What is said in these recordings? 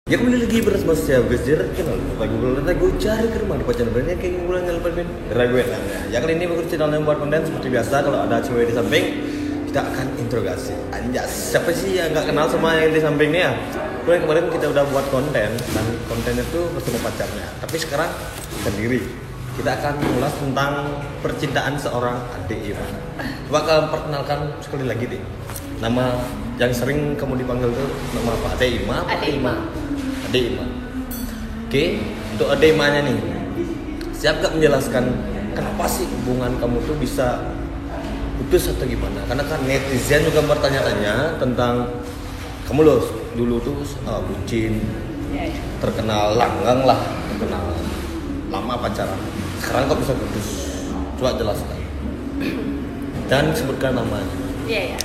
Ya kembali lagi bersama saya Gezer kenal lagu gue cari ke rumah di pacar brandnya kayak gue ngelakuin ragu ya kali ini gue channel yang buat konten seperti biasa. Kalau ada cewek di samping kita akan interogasi anjas siapa sih yang nggak kenal sama yang di sampingnya. Kemarin kita udah buat konten dan kontennya itu bersama pacarnya, tapi sekarang sendiri kita akan mengulas tentang percintaan seorang adik Ima. Coba kalian perkenalkan sekali lagi deh nama yang sering kamu dipanggil tuh nama apa? Adik Ima? Adik Ima. Adik Ima. Oke, untuk Adik Imanya nih, siap gak menjelaskan kenapa sih hubungan kamu tuh bisa putus atau gimana? Karena kan netizen juga bertanya-tanya tentang kamu loh dulu tuh bucin, terkenal langgang lah, terkenal lama pacaran. Sekarang kok bisa putus? Coba jelaskan. Dan sebutkan namanya. Iya ya.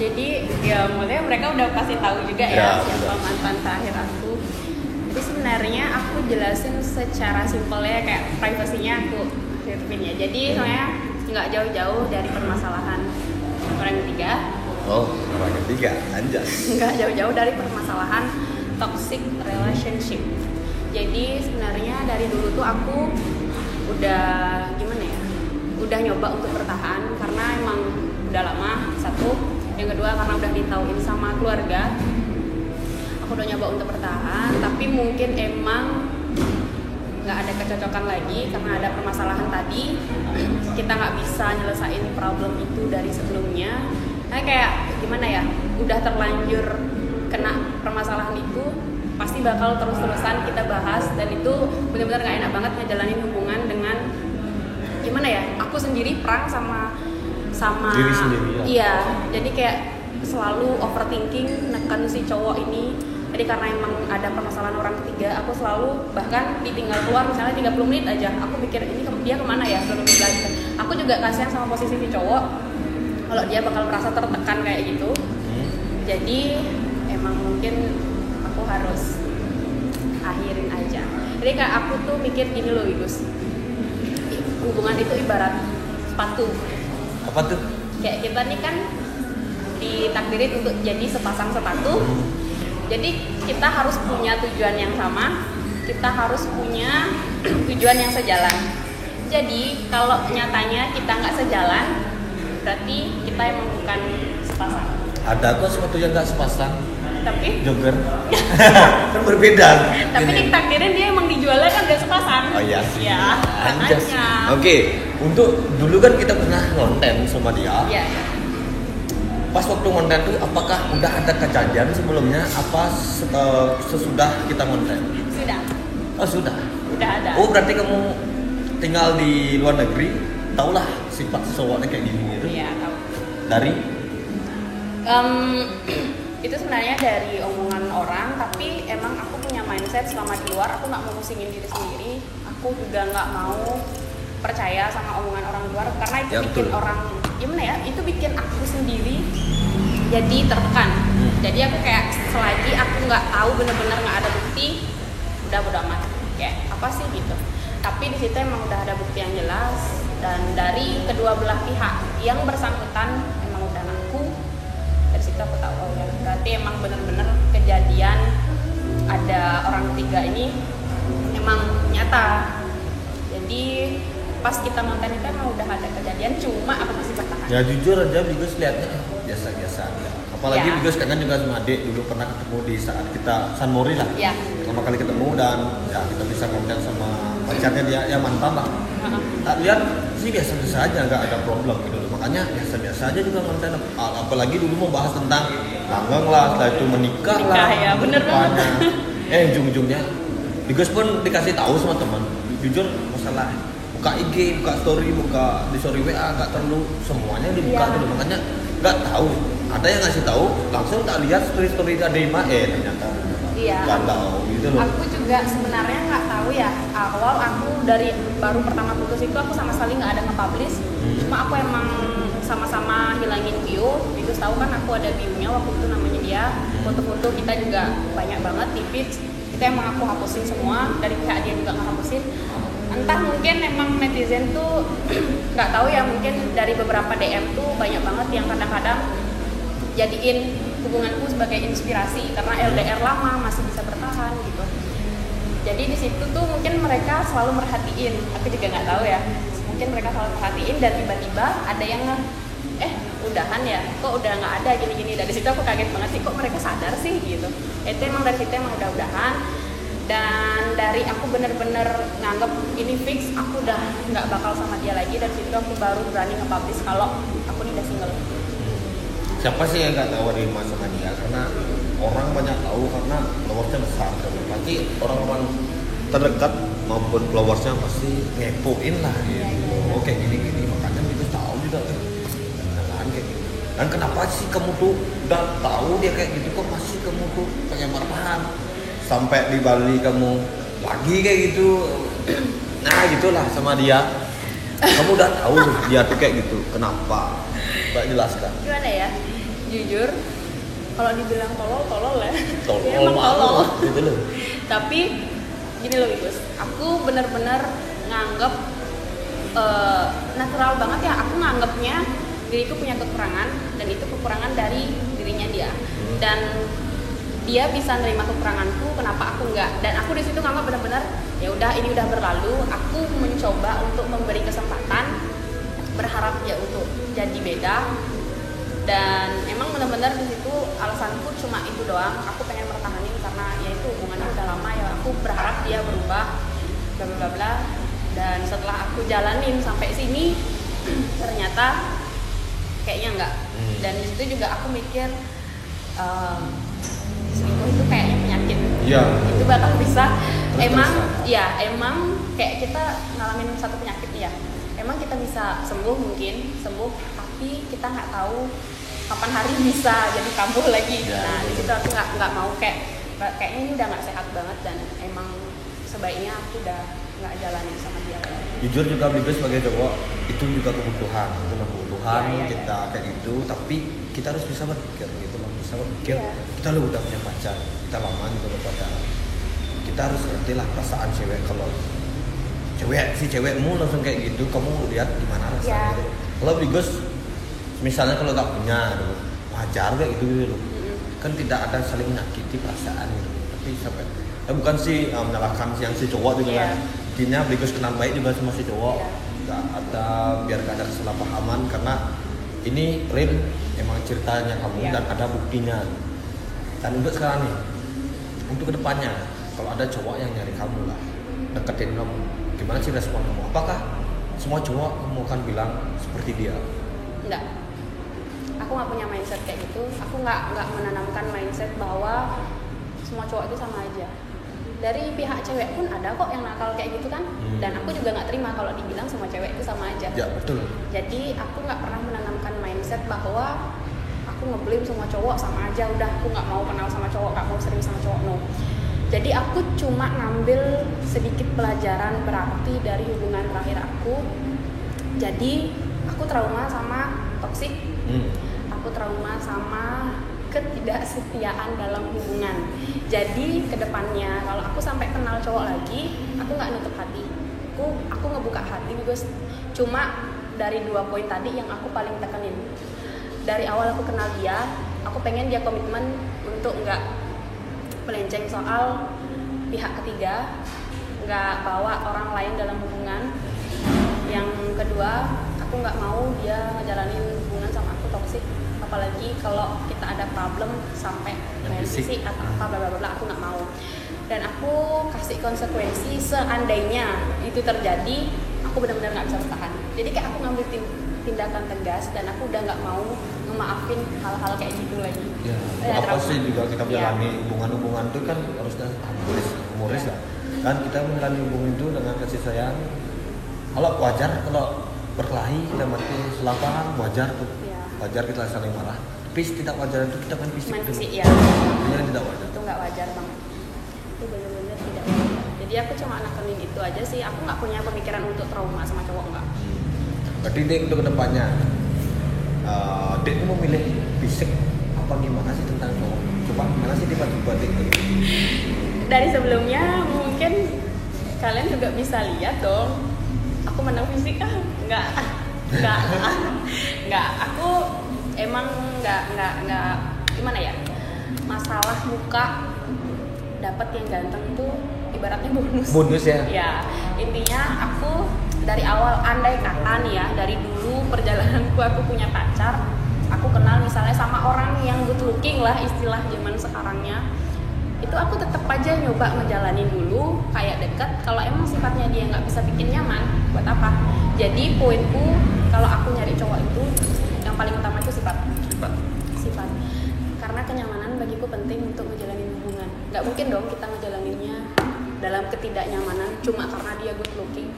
Jadi ya mulai mereka udah kasih tahu juga ya siapa mantan terakhir aku. Jadi sebenarnya aku jelasin secara simpelnya kayak privasinya aku tutupin ya. Jadi soalnya nggak jauh-jauh dari permasalahan orang ketiga. Oh, orang ketiga, anjas. Nggak jauh-jauh dari permasalahan toxic relationship. Jadi sebenarnya dari dulu tuh aku udah gimana ya? Udah nyoba untuk bertahan karena emang udah lama satu. Yang kedua karena udah ditauin sama keluarga, aku udah nyoba untuk bertahan, tapi mungkin emang nggak ada kecocokan lagi karena ada permasalahan tadi. Kita nggak bisa nyelesain problem itu dari sebelumnya. Nah kayak gimana ya, udah terlanjur kena permasalahan itu, pasti bakal terus-terusan kita bahas, dan itu benar-benar nggak enak banget ngejalanin hubungan dengan gimana ya, aku sendiri perang sama diri sendiri ya? Iya, jadi kayak selalu overthinking neken si cowok ini. Jadi karena emang ada permasalahan orang ketiga, aku selalu bahkan ditinggal keluar misalnya 30 menit aja, aku mikir ini dia kemana ya, belum lagi. Aku juga kasihan sama posisi si cowok, kalau dia bakal merasa tertekan kayak gitu. Jadi emang mungkin aku harus akhirin aja. Jadi kayak aku tuh mikir gini loh Gus, hubungan itu ibarat sepatu. Apa tuh? Kayak kita nih kan ditakdirin untuk jadi sepasang sepatu. Jadi kita harus punya tujuan yang sama, kita harus punya tujuan yang sejalan. Jadi kalau nyatanya kita nggak sejalan, berarti kita emang bukan sepasang. Ada kok sepatu yang nggak sepasang. Tapi jogger kan berbeda. Tapi ditakdirin dia emang dijualnya kan udah sepasang. Oh iya. Ya, makanya. Oke, untuk dulu kan kita pernah konten sama dia. Iya. Pas waktu konten tuh apakah udah ada kejadian sebelumnya apa sesudah kita konten? Sudah. Oh sudah. Udah ada. Oh berarti kamu tinggal di luar negeri, taulah sifat seseorang kayak gini gitu. Iya, tahu. Dari? Itu sebenarnya dari omongan orang, tapi emang aku punya mindset selama di luar aku nggak mau pusingin diri sendiri, aku juga nggak mau percaya sama omongan orang luar karena itu ya, bikin betul. orang gimana ya, itu bikin aku sendiri jadi tertekan. Jadi aku kayak selagi aku nggak tahu bener-bener nggak ada bukti, udah bodo amat kayak apa sih gitu. Tapi di situ emang udah ada bukti yang jelas, dan dari kedua belah pihak yang bersangkutan emang udah ngaku. Dari situ aku tahu oh ya berarti emang bener-bener kejadian ada orang ketiga ini emang nyata. Jadi pas kita nonton itu emang udah ada kejadian, cuma aku masih bertahan. Ya jujur aja Bigos liatnya biasa-biasa aja. Apalagi ya. Bigos kan juga sama adik dulu pernah ketemu di saat kita San Mori lah. Ya. Pertama kali ketemu dan ya kita bisa konten sama pacarnya dia ya mantan lah. Lihat sih biasa-biasa aja, nggak ada problem gitu. Makanya biasa-biasa aja juga konten. Apalagi dulu mau bahas tentang langgang lah, setelah itu menikah lah. Ya bener banget. Ujung-ujungnya Bigos pun dikasih tahu sama teman. Jujur masalah buka IG, buka story, buka di story WA nggak perlu semuanya dibuka dulu. Makanya nggak tahu. Ada yang ngasih tahu, langsung tak lihat story ada Ima, ternyata nggak tahu gitu loh. Aku juga sebenarnya nggak tahu ya. Awal aku dari baru pertama putus itu aku sama sekali nggak ada nge-publish. Cuma aku emang sama-sama hilangin bio. Itu tahu kan aku ada bio-nya waktu itu namanya dia. Foto-foto kita juga banyak banget di feed. Itu emang aku hapusin semua, dari pihak dia juga ngehapusin. Entah mungkin emang netizen tuh nggak tahu ya, mungkin dari beberapa DM tuh banyak banget yang kadang-kadang jadiin hubunganku sebagai inspirasi karena LDR lama masih bisa bertahan situ tuh mungkin mereka selalu merhatiin, aku juga nggak tahu ya, mungkin mereka selalu merhatiin dan tiba-tiba ada yang udahan ya, kok udah nggak ada gini-gini. Dari situ aku kaget banget sih, kok mereka sadar sih gitu. Itu emang dari situ emang udah-udahan. Dan dari aku bener-bener nganggep ini fix, aku udah nggak bakal sama dia lagi. Dari situ aku baru berani nge-publish kalau aku nih udah single. Siapa sih yang nggak tawarin mas sama dia? Karena orang banyak tahu karena followersnya besar. Pasti orang-orang terdekat maupun followersnya pasti ngepoin lah gitu. Oke gini-gini, makanya itu tahu juga kan. Kenalan kayak gitu. Dan kenapa sih kamu tuh udah tahu dia kayak gitu kok masih kamu tuh kayak marah? Sampai di Bali kamu lagi kayak gitu. Nah gitulah sama dia. Kamu udah tahu dia tuh kayak gitu. Kenapa? Mbak jelaskan. Gimana ya? Jujur, kalau dibilang tolol ya. Tolol Emang tolol. gitu loh. Tapi gini loh Igus, aku bener-bener nganggep natural banget ya. Aku nganggepnya diriku punya kekurangan dan itu kekurangan dari dirinya dia. Dan dia bisa nerima kekuranganku, kenapa aku enggak? Dan aku di situ nganggap benar-benar ya udah ini udah berlalu. Aku mencoba untuk memberi kesempatan, berharap ya untuk jadi beda. Dan emang benar-benar di situ alasanku cuma itu doang. Aku pengen mertahanin karena ya itu hubungannya udah lama ya. Aku berharap dia berubah, bla bla bla. Dan setelah aku jalanin sampai sini, ternyata kayaknya enggak. Dan di situ juga aku mikir selingkuh itu kayaknya penyakit. Iya. Itu bakal bisa emang Terus-terusan. ya emang kayak kita ngalamin satu penyakit ya. Emang kita bisa sembuh mungkin, tapi kita nggak tahu kapan hari bisa jadi kambuh lagi. Ya, Nah, di betul. situ aku nggak mau kayaknya ini udah nggak sehat banget dan emang sebaiknya aku udah nggak jalanin sama dia lagi. Jujur juga beliau sebagai cowok itu juga kebutuhan, itu memang kebutuhan Ya. kita kayak gitu. Tapi kita harus bisa berpikir gitu loh, bisa berpikir. Ya. Kita lo udah punya pacar, kita lama juga berpacaran. Kita harus ngerti lah perasaan cewek. Kalau si cewekmu langsung kayak gitu, kamu lihat gimana rasanya Ya. gitu. Kalau Bigos misalnya kalau gak punya gitu, wajar kayak gitu loh. Kan tidak ada saling menyakiti perasaan gitu. Tapi sampai bukan sih menyalahkan si cowok gitu Iya. kan. Intinya Bigos kenal baik juga sama si cowok. Iya. Gak ada biar gak ada kesalahpahaman karena ini real emang ceritanya kamu Iya. dan ada buktinya. Dan untuk sekarang nih, untuk kedepannya kalau ada cowok yang nyari kamu lah, deketin kamu, gimana sih respon kamu? Apakah semua cowok kamu akan bilang seperti dia? Enggak. Aku nggak punya mindset kayak gitu. Aku nggak menanamkan mindset bahwa semua cowok itu sama aja. Dari pihak cewek pun ada kok yang nakal kayak gitu kan. Dan aku juga nggak terima kalau dibilang semua cewek itu sama aja. Ya betul. Jadi aku nggak pernah menanamkan mindset bahwa aku ngeblame semua cowok sama aja. Udah aku nggak mau kenal sama cowok, nggak mau sering sama cowok, no. Jadi aku cuma ngambil sedikit pelajaran berarti dari hubungan terakhir aku. Jadi aku trauma sama toksik. Aku trauma sama ketidaksetiaan dalam hubungan. Jadi kedepannya kalau aku sampai kenal cowok lagi, aku nggak nutup hati. Aku ngebuka hati because cuma dari 2 poin tadi yang aku paling tekenin. Dari awal aku kenal dia, aku pengen dia komitmen untuk nggak melenceng soal pihak ketiga, nggak bawa orang lain dalam hubungan. Yang kedua, aku nggak mau dia ngejalanin hubungan sama aku toksik, apalagi kalau kita ada problem sampai main fisik atau apa bla bla bla, aku nggak mau. Dan aku kasih konsekuensi seandainya itu terjadi, aku benar-benar nggak bisa bertahan. Jadi kayak aku ngambil tindakan tegas dan aku udah nggak mau ngemaafin hal-hal kayak gitu lagi. Ya, apa sih juga kita menjalani hubungan-hubungan itu kan harusnya humoris lah. Kan kita menjalani hubungan itu dengan kasih sayang. Kalau wajar kalau berkelahi dalam arti salah paham wajar tuh. Ya. Wajar kita saling marah. Tapi tidak wajar itu kita main fisik. Main dulu. fisik ya. Benar tidak wajar. Itu nggak wajar banget. Itu benar-benar tidak wajar. Jadi aku cuma nakenin itu aja sih. Aku nggak punya pemikiran untuk trauma sama cowok, nggak. Berarti Dek untuk kedepannya, Dek mau memilih fisik apa gimana sih tentang cowok? Coba gimana sih tiba-tiba Dek? Dari sebelumnya mungkin kalian juga bisa lihat dong. Aku menang fisik kah? Enggak. Aku emang enggak gimana ya? Masalah muka dapat yang ganteng tuh ibaratnya bonus. Bonus ya. Ya, intinya aku dari awal, andai kata nih ya, dari dulu perjalananku aku punya pacar, aku kenal misalnya sama orang yang good looking lah istilah zaman sekarangnya, itu aku tetap aja nyoba ngejalanin dulu kayak deket. Kalau emang sifatnya dia nggak bisa bikin nyaman, buat apa? Jadi poinku kalau aku nyari cowok itu yang paling utama itu sifat. Karena kenyamanan bagiku penting untuk ngejalanin hubungan. Nggak mungkin dong kita ngejalaninnya dalam ketidaknyamanan cuma karena dia good looking.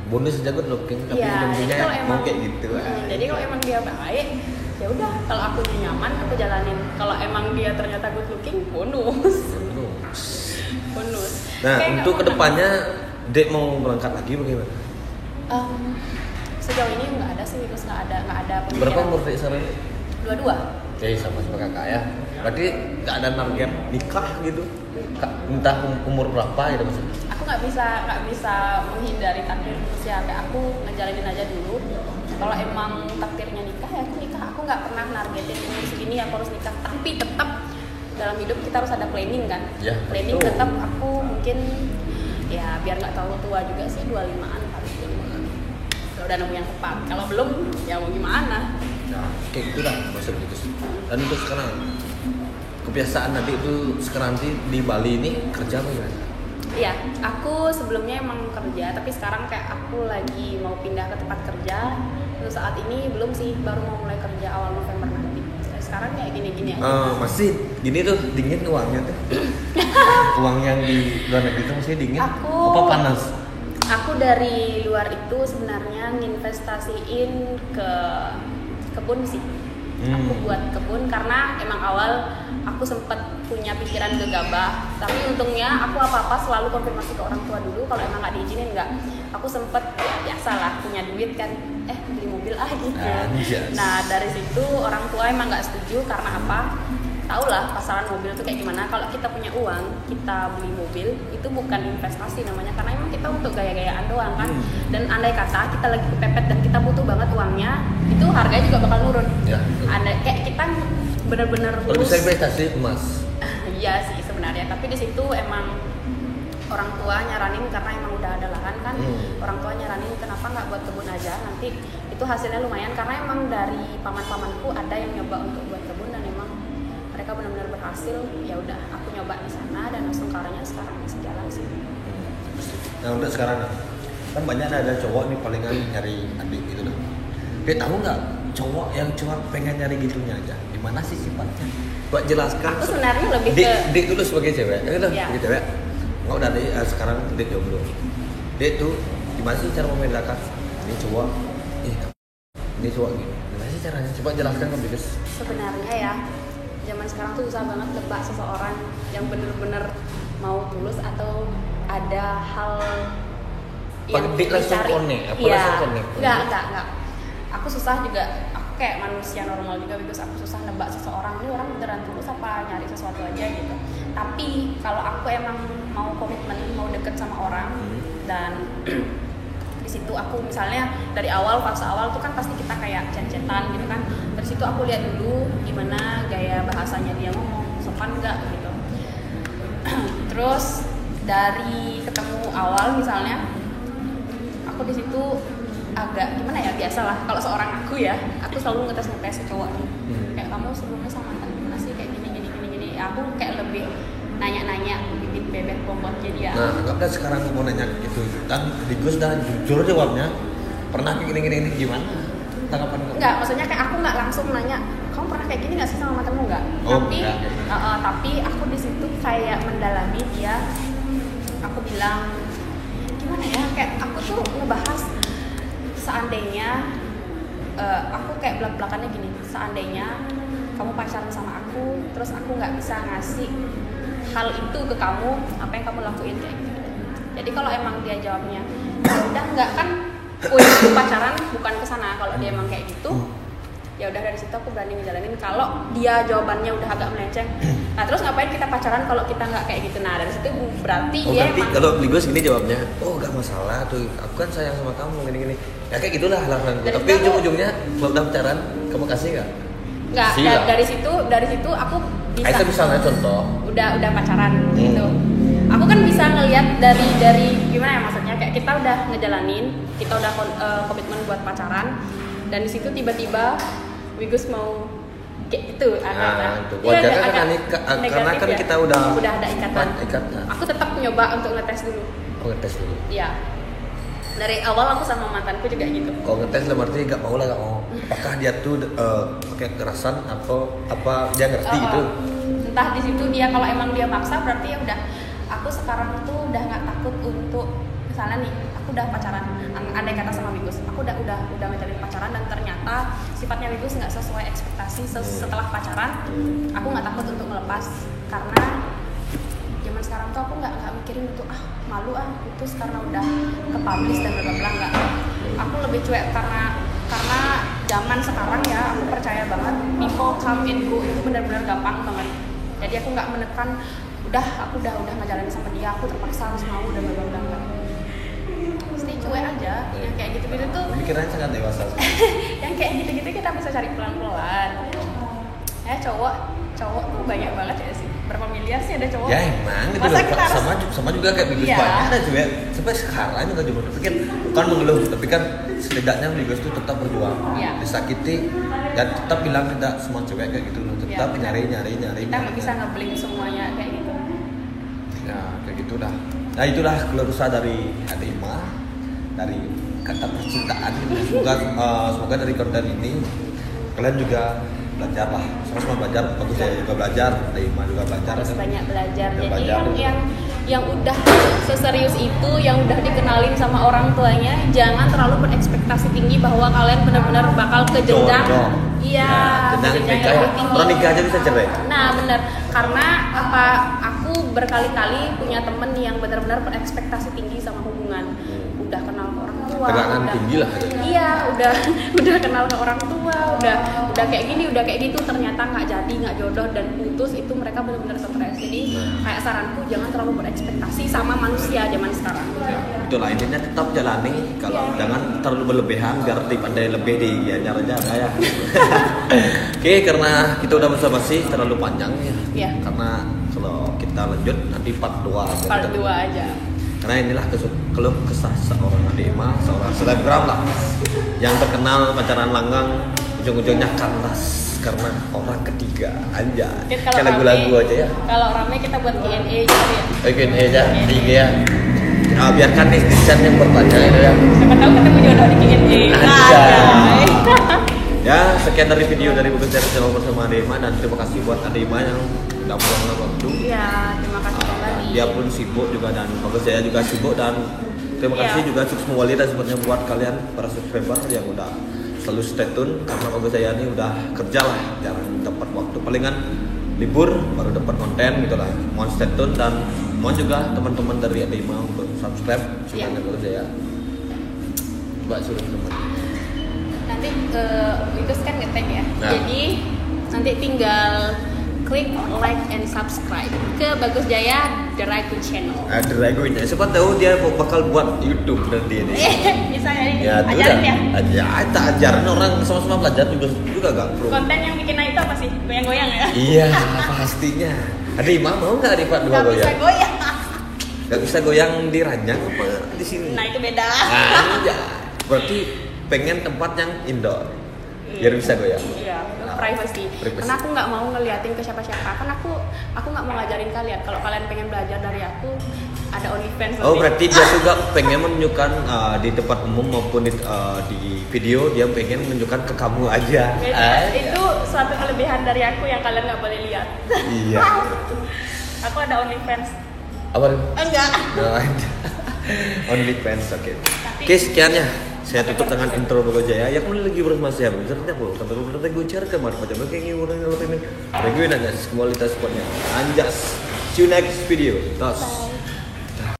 Bonus aja good looking, tapi Ya, ujung-ujungnya mau kayak gitu. Jadi kalau emang dia baik, ya udah. Kalau aku nyaman, aku jalanin. Kalau emang dia ternyata good looking, bonus. Nah, Kayak untuk nggak kedepannya Dek mau berangkat lagi bagaimana? Sejauh ini nggak ada sih, terus nggak ada pemikiran. Berapa umur Dek sekarang? Dua-dua. Sama kakak ya. Berarti nggak ada target nikah gitu? Entah umur berapa gitu maksudnya? Aku nggak bisa menghindari takdir manusia. Kayak aku ngejalanin aja dulu. Kalau emang takdirnya nikah ya aku nikah. Aku nggak pernah nargetin umur segini aku harus nikah. Tapi tetap dalam hidup kita harus ada planning kan. Ya, Planning betul. tetap aku mungkin ya biar nggak terlalu tua juga sih, 25-an paling 25-an. Kalau udah nemu yang tepat. Kalau belum ya mau gimana? Nah, kayak gitu dah maksud gitu. Dan untuk sekarang kebiasaan nanti itu sekarang nanti di Bali ini kerja apa gimana? Iya, aku sebelumnya emang kerja, tapi sekarang kayak aku lagi mau pindah ke tempat kerja. Untuk saat ini belum sih, baru mau mulai kerja awal November nanti. Sekarang kayak gini-gini aja. Masih gini tuh dingin uangnya tuh. Uang yang di luar negeri itu masih dingin. Apa panas? Aku dari luar itu sebenarnya nginvestasiin ke kebun sih. Aku buat kebun karena emang awal aku sempet punya pikiran gegabah, tapi untungnya aku apa-apa selalu konfirmasi ke orang tua dulu. Kalau emang nggak diizinin nggak, aku sempet ya biasalah punya duit kan, beli mobil gitu. Nah dari situ orang tua emang nggak setuju karena apa? Tau lah pasaran mobil tuh kayak gimana. Kalau kita punya uang, kita beli mobil itu bukan investasi namanya, karena emang kita untuk gaya-gayaan doang kan. Dan andai kata kita lagi kepepet dan kita butuh banget uangnya, itu harganya juga bakal nurun. Ya. Kayak kita bener-bener Kalau bisa investasi emas. Iya sih sebenarnya, tapi di situ emang orang tua nyaranin karena emang udah ada lahan kan. Orang tua nyaranin kenapa nggak buat kebun aja, nanti itu hasilnya lumayan. Karena emang dari paman-pamanku ada yang nyoba untuk buat kebun dan emang mereka benar-benar berhasil. Ya udah aku nyoba di sana dan langsung karyanya sekarang masih jalan sih. Nah untuk sekarang kan banyak ada cowok nih palingan nyari adik gitu loh. Dia tahu nggak cowok yang cuma pengen nyari gitunya aja, gimana sih sifatnya? Buat jelaskan. Aku sebenarnya lebih ke Dek dulu sebagai cewek, gitu, Ya. sebagai cewek. Nggak udah deh, sekarang Dek jomblo. Dek tuh gimana sih cara membedakan ini cowok, ini cowok gitu. Gimana sih caranya? Coba jelaskan ke Bigus. sebenarnya ya zaman sekarang tuh susah banget nebak seseorang yang bener-bener mau tulus atau ada hal yang Dek langsung dicari. connect, apa Iya. langsung connect? Enggak. Aku susah juga. Aku kayak manusia normal juga, because aku susah nebak seseorang ini orang beneran tulus apa nyari sesuatu aja gitu. Tapi kalau aku emang mau komitmen, mau deket sama orang dan di situ aku misalnya dari awal, fase awal tuh kan pasti kita kayak chat-chatan gitu kan. Dari situ aku lihat dulu gimana gaya bahasanya dia ngomong, sopan enggak gitu. Terus dari ketemu awal misalnya, aku di situ agak gimana ya, biasalah kalau seorang aku ya, aku selalu ngetes cowok nih. Kayak kamu sebelumnya sama mantan gimana sih, kayak gini. Aku kayak lebih nanya-nanya, bibit bebek bobot jadi ya. Nah, anggaplah sekarang aku mau nanya gitu kan, Bigus dah jujur jawabnya. Pernah kayak gini gimana? Tanggapan kamu? Enggak, maksudnya kayak aku nggak langsung nanya, kamu pernah kayak gini nggak sih sama mantanmu nggak? Oh, Tapi, enggak. tapi aku di situ kayak mendalami dia. Aku bilang gimana ya, kayak aku tuh ngebahas seandainya aku kayak belak-belakannya gini, seandainya kamu pacaran sama aku, terus aku nggak bisa ngasih hal itu ke kamu, apa yang kamu lakuin kayak gitu. Jadi kalau emang dia jawabnya ya udah nggak, kan itu pacaran bukan kesana. Kalau dia emang kayak gitu, ya udah dari situ aku berani ngejalanin. Kalau dia jawabannya udah agak melenceng, nah terus ngapain kita pacaran kalau kita nggak kayak gitu? Nah dari situ berarti dia Berarti emang kalau Bigus gini jawabnya, gak masalah tuh, aku kan sayang sama kamu gini. Ya kayak gitulah alasanku. Dari Tapi situ aku- ujung-ujungnya kalau udah pacaran, kamu kasih nggak? nggak. Silah. Dari situ aku bisa. Aisyah misalnya contoh, udah pacaran gitu. Aku kan bisa ngelihat dari gimana ya, maksudnya kayak kita udah ngejalanin, kita udah komitmen buat pacaran, dan di situ tiba-tiba Wigus mau kayak gitu. Wajar kan karena kan ya. kita udah ada ikatan. Aku tetap nyoba untuk ngetes dulu. Oh, ngetes dulu. Iya. Dari awal aku sama mantanku juga gitu. Kalau ngetes dalam arti gak mau. Apakah dia tuh pakai kekerasan atau apa dia ngerti gitu? Entah di situ dia, kalau emang dia maksa berarti ya udah. Aku sekarang tuh udah nggak takut untuk misalnya nih, aku udah pacaran, andai kata sama Wigus, aku udah ngejalin pacaran dan ternyata sifatnya Wigus nggak sesuai ekspektasi setelah pacaran, aku nggak takut untuk melepas karena zaman sekarang tuh aku nggak mikirin itu malu putus karena udah ke-publish dan bla-bla, nggak. Aku lebih cuek karena zaman sekarang ya, aku percaya banget people come and go itu benar-benar gampang banget. Jadi aku nggak menekan aku udah ngejalanin sama dia, aku terpaksa harus mau dan bla-bla. Stay cuek aja. Yang kayak gitu-gitu tuh Pikirannya sangat dewasa. yang kayak gitu-gitu kita bisa cari pelan-pelan. Ya cowok tuh banyak banget ya sih. Berapa miliar sih ada cowok? Ya emang itu sama juga kayak Wigus, banyak ada juga sampai sekarang juga juga pikir bukan mengeluh, tapi kan setidaknya Wigus tuh tetap berjuang. Disakiti dan tetap bilang tidak semua cewek kayak gitu loh, tetap nyari. Kita nggak bisa nge-blame semuanya kayak gitu. Ya kayak gitu dah. Nah itulah keluh kesah dari Adema, dari kata percintaan. Semoga dari konten ini kalian juga belajar lah, sama belajar. Bagus saya juga belajar, Adema juga belajar. Harus banyak belajar. Jadi belajar. yang udah seserius itu, yang udah dikenalin sama orang tuanya, jangan terlalu berekspektasi tinggi bahwa kalian benar-benar bakal ke jenjang. Iya, jenjang yang lebih tinggi. Orang nikah aja bisa cerai. Nah benar, karena aku berkali-kali punya temen yang benar-benar berekspektasi tinggi sama hubungan. Udah kenal ke orang tua, tegangan tinggi lah. Iya, udah kenal ke orang tua, udah kayak gini, udah kayak gitu, ternyata nggak jadi, nggak jodoh dan putus, itu mereka benar-benar stres. Jadi kayak saranku jangan terlalu berekspektasi sama manusia zaman sekarang. Itulah intinya, tetap jalani, kalau jangan terlalu berlebihan biar dipandai lebih di aja kayak. Oke, karena kita udah basa-basi terlalu panjang ya. Karena kalau kita lanjut nanti part 2 aja. Karena inilah keluh kesah seorang Adema, seorang selebgram lah, yang terkenal pacaran langgang, ujung-ujungnya kandas karena orang ketiga aja. Kayak lagu-lagu aja ya. Kalau rame kita buat Q&A gitu ya. Q&A aja, tiga ya. Biarkan netizen yang bertanya itu ya. Siapa tahu ketemu jodoh di Q&A. Ya, sekian dari video dari Bagus Jaya channel bersama Adema, dan terima kasih buat Adema yang udah meluangkan waktu. Iya, terima kasih kembali. Dia pun sibuk juga, dan Bagus Jaya juga sibuk, dan terima kasih juga sukses mewali dan sebetulnya buat kalian para subscriber yang udah selalu stay tune, karena Bagus Jaya ini udah kerja lah, jarang dapat waktu, palingan libur baru dapat konten gitu lah. Mohon stay tune, dan mohon juga teman-teman dari Adema untuk subscribe channel Bagus Jaya. Coba suruh teman. Nanti itu kan nge-tag ya. Nah. Jadi nanti tinggal klik like and subscribe ke Bagus Jaya Dragon Channel. Dragon ya. Siapa tahu dia bakal buat YouTube nanti ini. Bisa jadi Ya, ajarin ya. Kita ajarin orang sama-sama belajar juga gak perlu. Konten yang bikin naik itu apa sih? Goyang-goyang ya? Iya, pastinya. Ada Imam mau nggak di part 2 Gak bisa goyang. Gak bisa goyang di ranjang apa di sini? Nah itu beda. Ya. Berarti pengen tempat yang indoor biar bisa goyang. Iya, privacy. Karena aku nggak mau ngeliatin ke siapa-siapa. Kan aku nggak mau ngajarin kalian. Kalau kalian pengen belajar dari aku, ada OnlyFans. Oh, berarti dia juga pengen menunjukkan di tempat umum maupun di video, dia pengen menunjukkan ke kamu aja. Itu suatu kelebihan dari aku yang kalian nggak boleh lihat. Iya. Aku ada OnlyFans. Apa? Enggak. OnlyFans, oke. Oke, sekian ya. Saya tutup dengan intro Bagus Jaya. Ya kembali lagi bersama saya. Sebenarnya bu, sampai berarti gue cari kemana macam kayak orang yang lebih. Reguin aja kualitas spotnya. Anjas. See you next video. Tos.